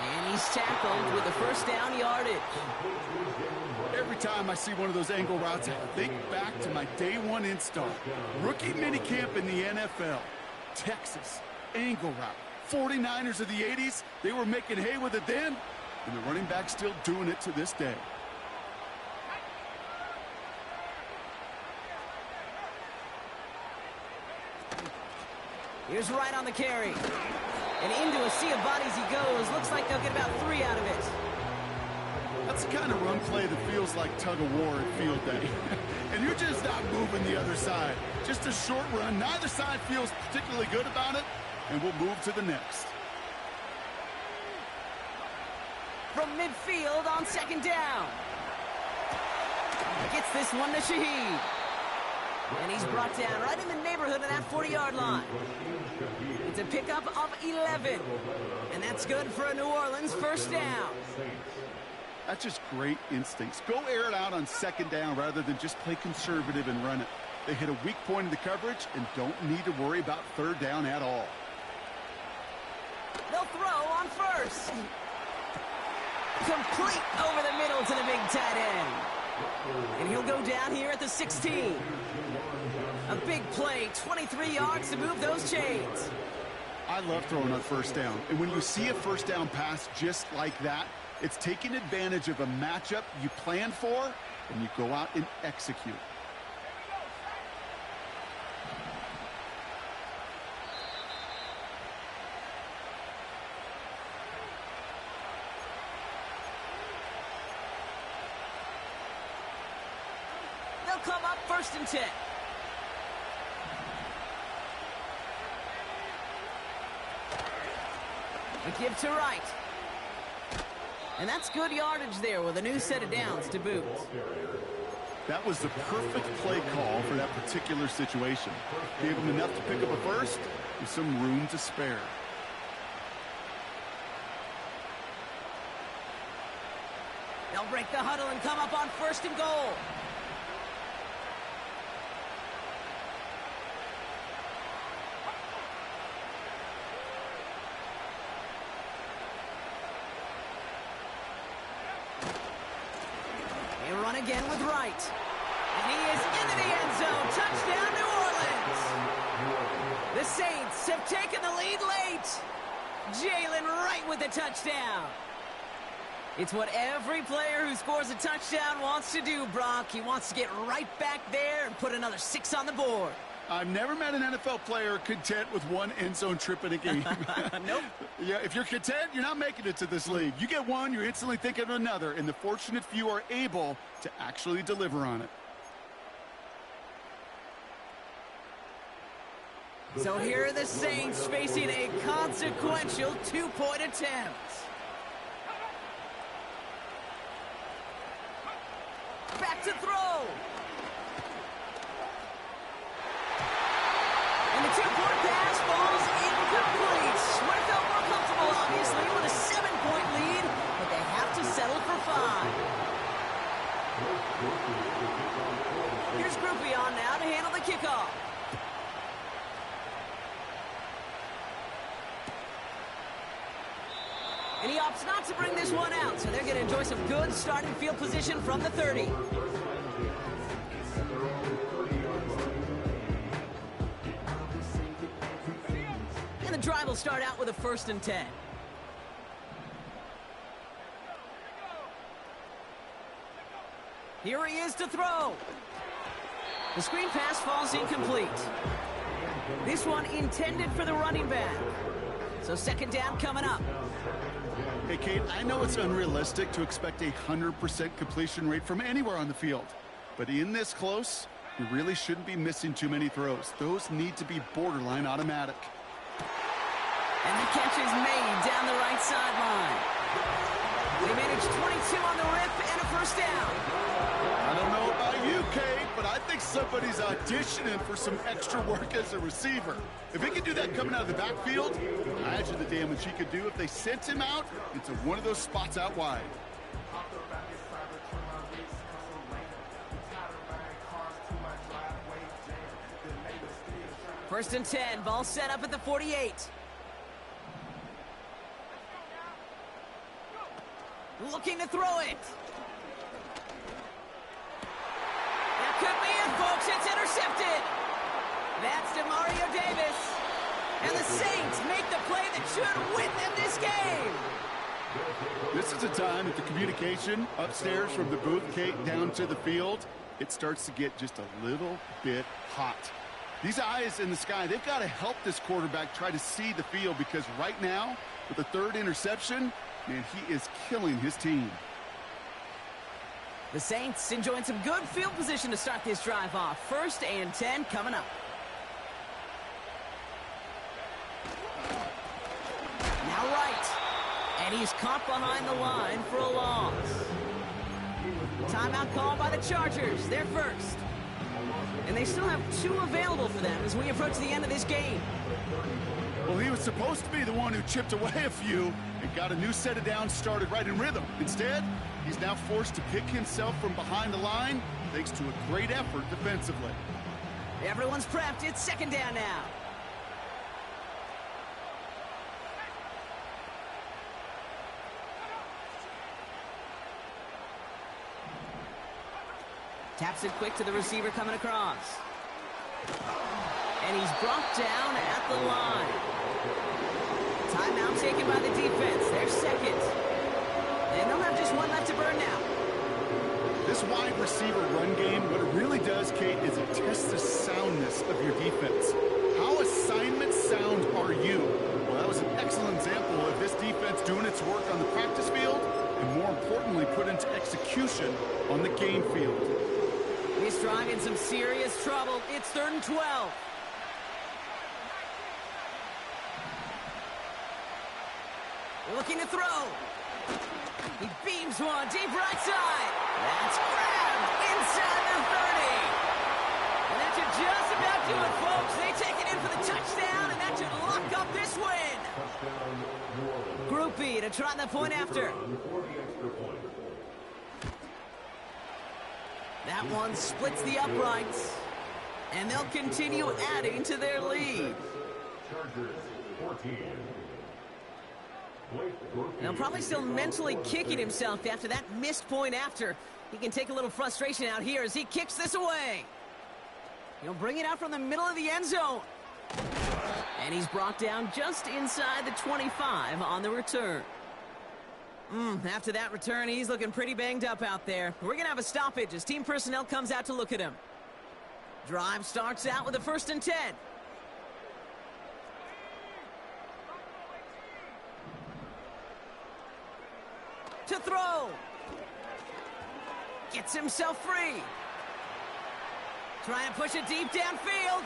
And he's tackled with the first down yardage. Every time I see one of those angle routes, I think back to my day one install. Rookie minicamp in the NFL. Texas, angle route. 49ers of the 80s, they were making hay with it then, and the running back's still doing it to this day. Here's Wright on the carry. And into a sea of bodies he goes. Looks like they'll get about 3 out of it. That's the kind of run play that feels like tug-of-war at field day. And you're just not moving the other side. Just a short run. Neither side feels particularly good about it, and we'll move to the next. From midfield on 2nd down. Gets this one to Shaheed. And he's brought down right in the neighborhood of that 40-yard line. It's a pickup of 11. And that's good for a New Orleans first down. That's just great instincts. Go air it out on 2nd down rather than just play conservative and run it. They hit a weak point in the coverage and don't need to worry about 3rd down at all. They'll throw on 1st. Complete over the middle to the big tight end. And he'll go down here at the 16. A big play, 23 yards to move those chains. I love throwing on 1st down. And when you see a 1st down pass just like that, it's taking advantage of a matchup you planned for, and you go out and execute. They'll come up 1st and 10. A give to Wright. And that's good yardage there with a new set of downs to boot. That was the perfect play call for that particular situation. Gave him enough to pick up a 1st with some room to spare. They'll break the huddle and come up on 1st and goal. They run again with Wright. And he is into the end zone. Touchdown, New Orleans. The Saints have taken the lead late. Jalen Wright with the touchdown. It's what every player who scores a touchdown wants to do, Brock. He wants to get right back there and put another 6 on the board. I've never met an NFL player content with one end zone trip in a game. Nope. Yeah, if you're content, you're not making it to this league. You get one, you're instantly thinking of another, and the fortunate few are able to actually deliver on it. So here are the Saints facing a consequential 2-point attempt. Back to throw. And the 2-point pass falls incomplete. Would have felt more comfortable, obviously, with a 7-point lead, but they have to settle for 5. Here's Groupie on now to handle the kickoff. And he opts not to bring this one out, so they're going to enjoy some good starting field position from the 30. And the drive will start out with a 1st and 10. Here he is to throw. The screen pass falls incomplete. This one intended for the running back. So 2nd down coming up. Hey, Kate, I know it's unrealistic to expect a 100% completion rate from anywhere on the field. But in this close, you really shouldn't be missing too many throws. Those need to be borderline automatic. And the catch is made down the right sideline. They managed 22 on the rip and a first down. I don't know about you, Kate, but I think somebody's auditioning for some extra work as a receiver. If he could do that coming out of the backfield, imagine the damage he could do if they sent him out into one of those spots out wide. First and 10, ball set up at the 48. Looking to throw it. That could be it, folks. It's intercepted. That's DeMario Davis. And the Saints make the play that should win them this game. This is a time that the communication upstairs from the booth, Kate, down to the field, it starts to get just a little bit hot. These eyes in the sky, they've got to help this quarterback try to see the field, because right now, with the third interception, man, he is killing his team. The Saints enjoying some good field position to start this drive off. First and 10 coming up. Now right. And he's caught behind the line for a loss. Timeout called by the Chargers. They're first. And they still have 2 available for them as we approach the end of this game. Well, he was supposed to be the one who chipped away a few and got a new set of downs started right in rhythm. Instead, he's now forced to pick himself from behind the line thanks to a great effort defensively. Everyone's prepped. It's second down now. Taps it quick to the receiver coming across. And he's brought down at the line. Timeout taken by the defense. They're second. And they'll have just one left to burn now. This wide receiver run game, what it really does, Kate, is it tests the soundness of your defense. How assignment sound are you? Well, that was an excellent example of this defense doing its work on the practice field and, more importantly, put into execution on the game field. He's drive in some serious trouble. It's 3rd and 12. Looking to throw. He beams one deep right side. That's grabbed inside the 30. And that should just about do it, folks. They take it in for the touchdown, and that should lock up this win. Groupie to try the point after. That one splits the uprights, and they'll continue adding to their lead. Now probably still mentally kicking himself after that missed point after. He can take a little frustration out here as he kicks this away. He'll bring it out from the middle of the end zone. And he's brought down just inside the 25 on the return. After that return, he's looking pretty banged up out there. We're going to have a stoppage as team personnel comes out to look at him. Drive starts out with a 1st and 10. To throw. Gets himself free. Trying to push it deep downfield.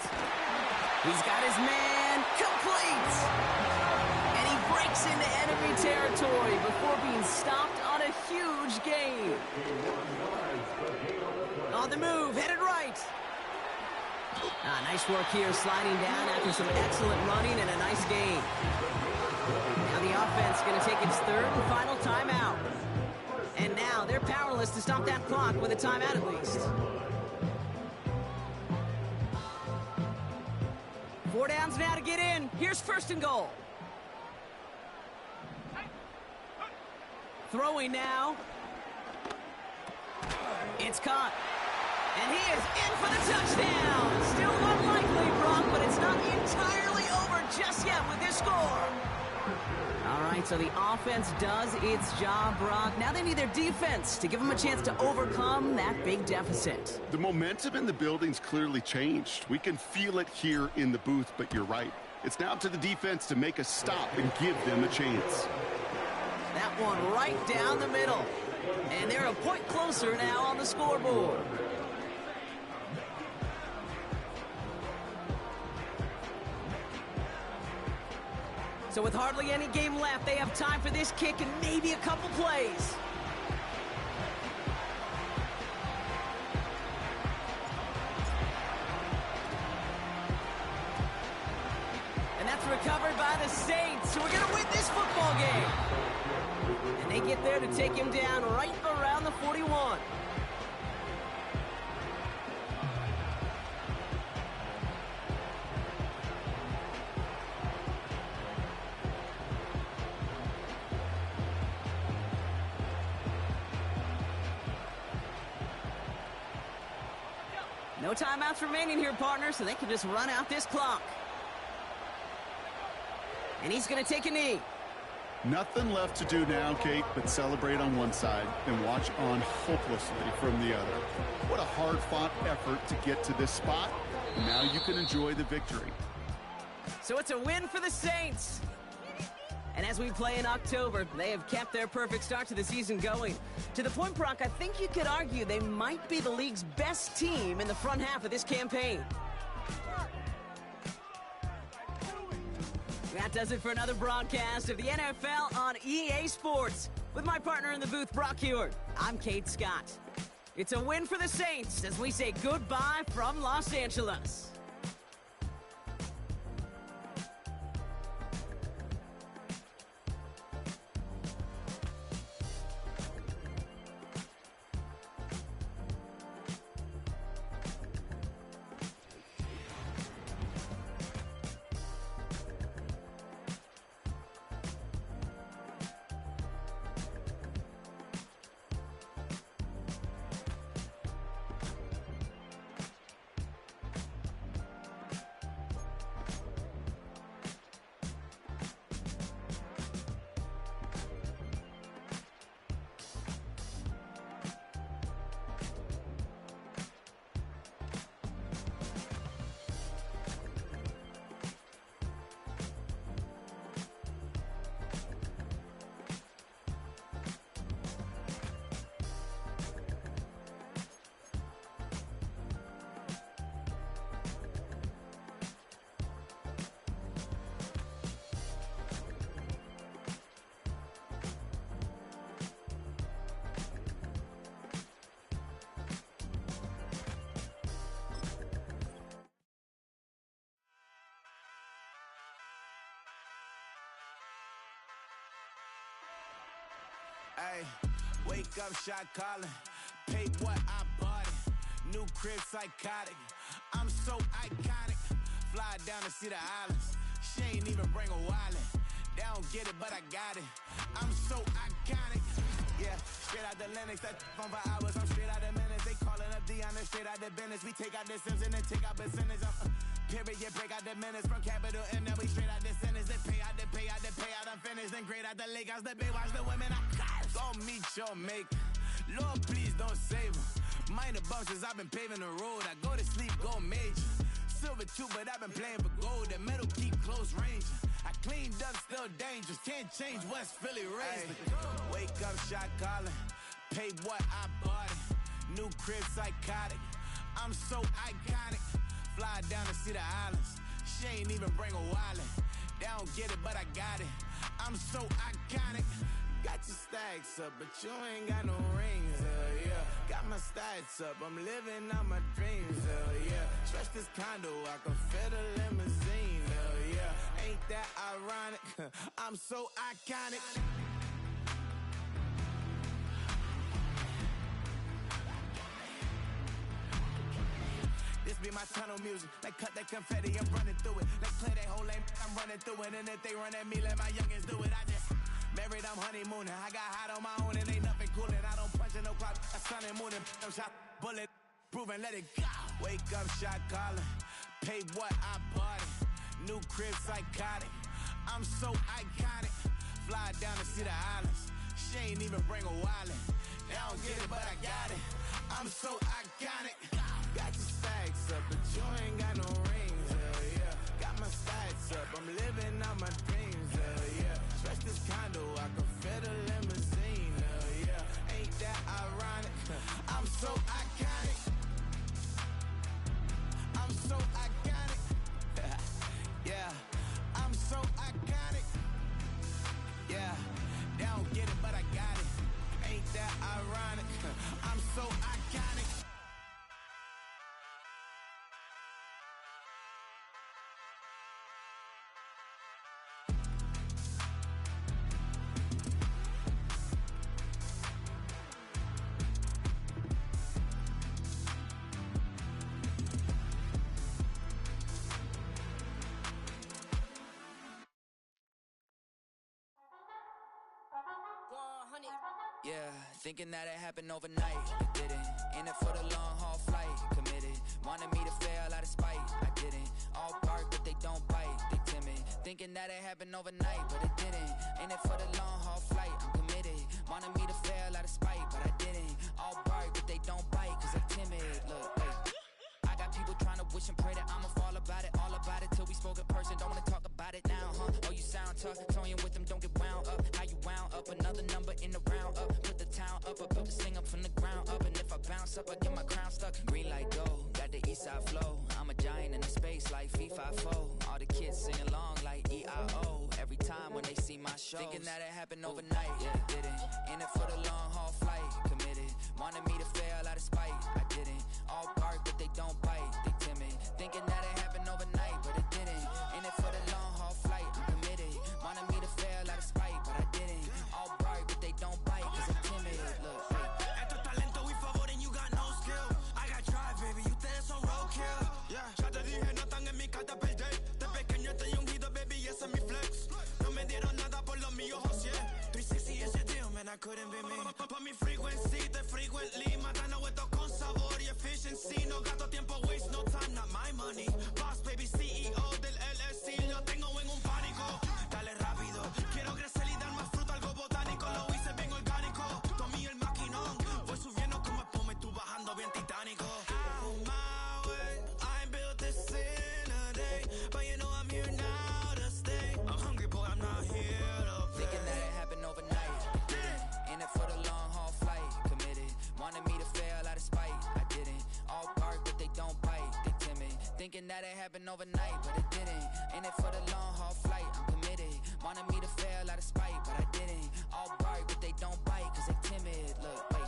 He's got his man complete. And he breaks into enemy territory before being stopped on a huge gain. On the move, headed right. Nice work here, sliding down after some excellent running and a nice gain. Now the offense is going to take its 3rd and final timeout. And now they're powerless to stop that clock with a timeout at least. 4 downs now to get in. Here's 1st and goal. Throwing now. It's caught. And he is in for the touchdown. Still unlikely, Brock, but it's not entirely over just yet with this score. All right, so the offense does its job, Brock. Now they need their defense to give them a chance to overcome that big deficit. The momentum in the building's clearly changed. We can feel it here in the booth, but you're right. It's now up to the defense to make a stop and give them a chance. That one right down the middle. And they're a point closer now on the scoreboard. So with hardly any game left, they have time for this kick and maybe a couple plays. recovered by the Saints, who are going to win this football game. And they get there to take him down right around the 41. No timeouts remaining here, partner, so they can just run out this clock. And he's going to take a knee. Nothing left to do now, Kate, but celebrate on one side and watch on hopelessly from the other. What a hard-fought effort to get to this spot. Now you can enjoy the victory. So it's a win for the Saints. And as we play in October, they have kept their perfect start to the season going. To the point, Brock, I think you could argue they might be the league's best team in the front half of this campaign. That does it for another broadcast of the NFL on EA Sports. With my partner in the booth, Brock Heward, I'm Kate Scott. It's a win for the Saints as we say goodbye from Los Angeles. Ay, wake up, shot calling. Paid what I bought it. New crib, psychotic. I'm so iconic. Fly down to see the islands. She ain't even bring a wallet. They don't get it, but I got it. I'm so iconic. Yeah, straight out the Lennox. That phone for hours. I'm straight out the minutes. They calling up Dion. Straight out the business. We take out the Sims and then take out percentage. Period, break out the minutes from capital M. Now we straight out the sentence. They pay out the payout. I'm finished. Then grade out the Lakers. The Bay watch the women. I gon' meet your mate. Lord, please don't save them. Minor bumps as I've been paving the road. I go to sleep, go major. Silver too, but I've been playing for gold. The metal keep close range. I cleaned up, still dangerous. Can't change West Philly raised. Wake up, shot calling. Pay what I bought it. New crib, psychotic. I'm so iconic. Fly down to see the islands. She ain't even bring a wallet. They don't get it, but I got it. I'm so iconic. Got your stacks up, but you ain't got no rings, yeah. Got my stats up, I'm living out my dreams, yeah. Stretch this condo, I can fit a limousine, yeah. Ain't that ironic? I'm so iconic. This be my tunnel music. They cut that confetti, I'm running through it. They clear that whole lane, I'm running through it. And if they run at me, let my youngins do it. I just married, I'm honeymooning. I got hot on my own and ain't nothing coolin'. I don't punch in no clock, I sun and moonin'. I'm shot, bullet, proven, let it go. Wake up, shot calling. Pay what I bought it. New crib, psychotic. I'm so iconic. Fly down to see the islands. She ain't even bring a wallet. They don't get it, but I got it. I'm so iconic. Got your stacks up, but you ain't got no rings, yeah. Got my stats up, I'm living out my dreams, yeah. Stretch this condo, I can fit a limousine, yeah. Ain't that ironic? I'm so iconic. I'm so iconic. Yeah, I'm so iconic. Yeah, they don't get it, but I got it. Ain't that ironic? I'm so iconic. Yeah, thinking that it happened overnight, it didn't. In it for the long haul flight, committed. Wanted me to fail out of spite, I didn't. All bark, but they don't bite, they timid. Thinking that it happened overnight, but it didn't. In it for the long haul flight, I'm committed. Wanted me to fail out of spite, but I didn't. All bark, but they don't bite, cause they timid. Look, hey. I got people trying to wish and pray that I'ma fall about it, all about it, till we spoke in person, don't wanna talk about it now, huh? Oh, you sound tough, toying with them, don't get wound up. How you wound up, another number in the round up. Put the town up, I built this thing up from the ground up. And if I bounce up, I get my crown stuck. Green light go, got the east side flow. I'm a giant in the space like FIFA 4. All the kids sing along like E-I-O. Every time when they see my show, thinking that it happened overnight, yeah, didn't. In it for the long haul flight, committed. Wanted me to fail out of spite, I didn't. All bark, but they don't bite, they timid. Thinking that it happened overnight, but it didn't. In it for the long haul flight, I'm committed. Wanted me to fail out of spite, but I didn't. All bark, but they don't bite, cause I'm timid. Look, Esto es talento y favor and you got no skill. I got drive, baby, ustedes son roadkill. Yeah, ya te dije, no están en mi carta perder. De pequeño estoy ungido, baby, ese es mi flex. No me dieron nada por lo mío, José. 360 is your deal, man, I couldn't be me. Pa' mi frequency, te frequently. Matando esto con sabor y efficiency. No gasto tiempo, waste no time, not my money. Boss, baby, CEO del LLC. Lo tengo en un pánico. Dale rápido, quiero crecer y dar más fruto, algo botánico. Lo hice bien orgánico. Tomé el maquinón. Voy subiendo como espuma y tú bajando bien titánico. Out my way, I ain't built this in a day. But you know I'm here now to stay. I'm hungry, boy, I'm not here to play. thinking that it happened overnight, it didn't. In it for the long haul flight, committed. Wanted me to fail out of spite, I didn't. All bark, but they don't bite, they timid. Thinking that it happened overnight, but it didn't. In it for the long haul flight, I'm committed. Wanted me to fail out of spite, but I didn't. All bark, but they don't bite, cause they timid. Look, wait.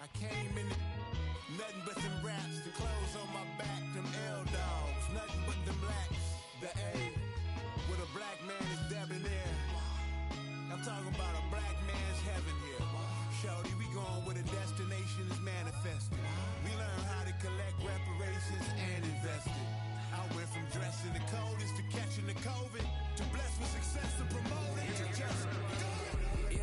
I came in nothing but them raps, the clothes on my back, them L-dogs, nothing but them blacks. The A, with a black man is debonair. I'm talking about a black man's heaven here. Shorty, we going where the destination is manifested. We learn how to collect reparations and Dressed in the coldest to catching the COVID. Too blessed with success to promote it. Just go.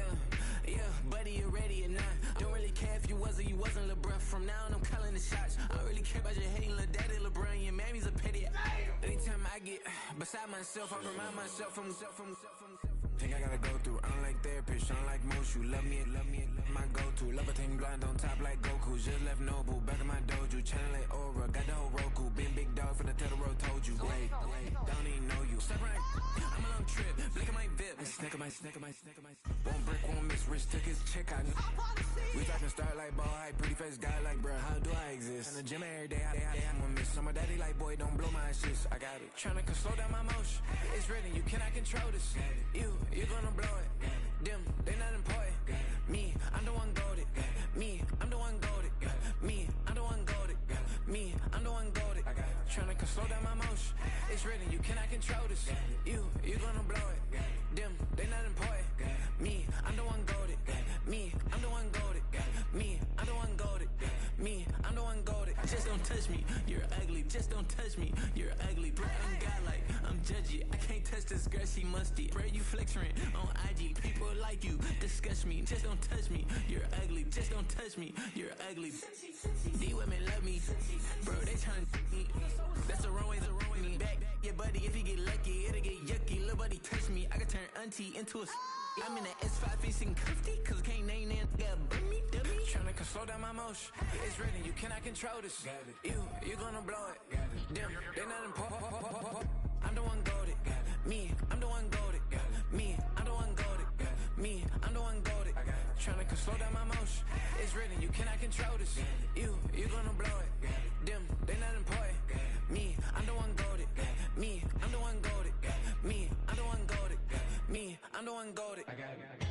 Yeah, buddy, you ready or not? Don't really care if you was or you wasn't, lil' bruh. From now on, I'm calling the shots. I don't really care about your hating, lil' daddy, LeBron. Your mammy's a pity. Anytime I get beside myself, I remind myself from. Think I gotta go through. I don't like therapists, I don't like most. You love me, my go-to. Love a team blind on top like Goku. Just left Noble, back in my dojo. Channel like Aura, got the whole Roku. Been big dog for the tell the road told you. Wait, don't even know you. Step right, I'm a long trip. Blink of my VIP. Snack of my. One brick, one miss. Rich took his check out. We talking start like ball high. Pretty face guy like, bruh, how do I exist? In the gym every day, I'm gonna miss. So my daddy like, boy, don't blow my assist. I got it. Tryna slow down my motion. It's written, you cannot control this. You gonna blow it. Them, they not important. Me, I'm the one goated. Me, I'm the one goated. Me, I'm the one goated. Me, I'm the one goated. Tryna slow down my motion. It's written, you cannot control this. You gonna blow it. Them, they not important. Me, I'm the one goated. Me, I'm the one goated. Me, I'm the one goated. Me, I'm the one goated. Just don't touch me, you're ugly. Just don't touch me, you're ugly. Bro, I'm godlike, I'm judgy. I can't touch this girl, she musty. Bro, you flexing on IG. People like you disgust me. Just don't touch me, you're ugly. Just don't touch me, you're ugly. These women love me, bro, they tryna me. That's the wrong way, me back. Yeah, buddy, if you get lucky, it'll get yucky. Little buddy touch me, I can turn auntie into a. I'm in the S5 facing cuffy, cause I can't name that guy but me, dummy. Tryna slow down my motion. It's written, you cannot control this. You gonna blow it. Them, they not important. I'm the one goated. Me, I'm the one goated. Me, I'm the one goated. Me, I'm the one goated. Tryna slow down my motion. It's written, you cannot control this. You gonna blow it. Them, they not important. Me, I'm the one goated. Me, I'm the one goated. Me, I'm the one goated. Me, I'm the one goated. I got it.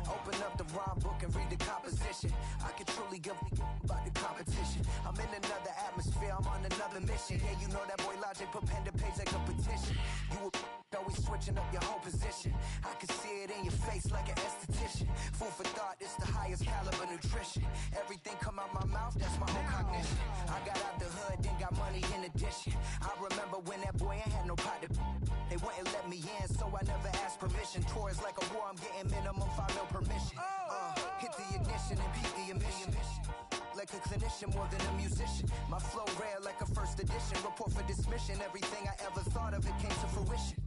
Open up the rhyme book and read the composition. I can truly give about the competition. I'm in another atmosphere, I'm on another mission. Yeah, you know that boy Logic put pen to page like a petition. You always switching up your whole position. I can see it in your face like an esthetician. Food for thought, it's the highest caliber nutrition. Everything come out my mouth, that's my own cognition. I got out the hood, then got money in addition. I remember when that boy ain't had no pot to. They wouldn't let me in, so I never asked permission. Tours like a war, I'm getting minimum 5 mil permission. Hit the ignition and peak the emission. Like a clinician more than a musician. My flow rare like a first edition. Report for dismission. Everything I ever thought of, it came to fruition.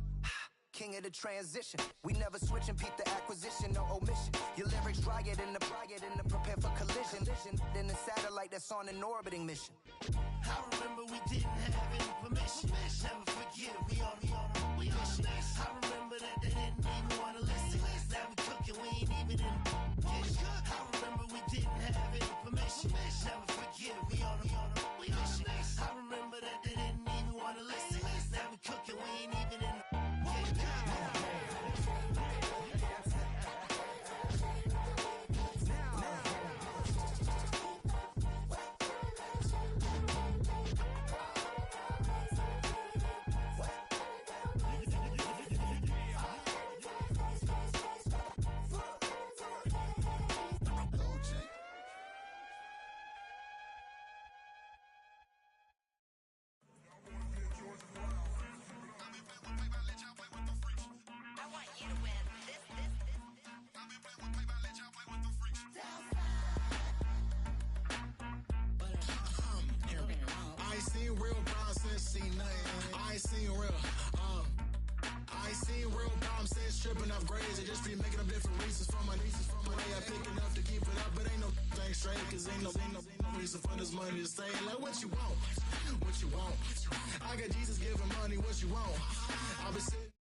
King of the transition. We never switch and peep the acquisition, no omission. Your lyrics dry it in the prepare for collision. Then the satellite that's on an orbiting mission. I remember we didn't have any permission. Never forget, we on a mission. I remember that they didn't even want to listen. Now we cooking, we ain't even in the kitchen. I remember we didn't have any permission. Never forget, we on a mission. I remember that they didn't even want to listen. Now we cooking, we ain't even in the kitchen. just seen nothing. I ain't seen real. I ain't seen real problems since stripping up grades. They just be making up different reasons for my nieces. From my way I pick enough to keep it up, but ain't no thing straight. Cause ain't no reason for this money to stay. Like what you want? What you want? I got Jesus giving money. What you want? I've been sitting.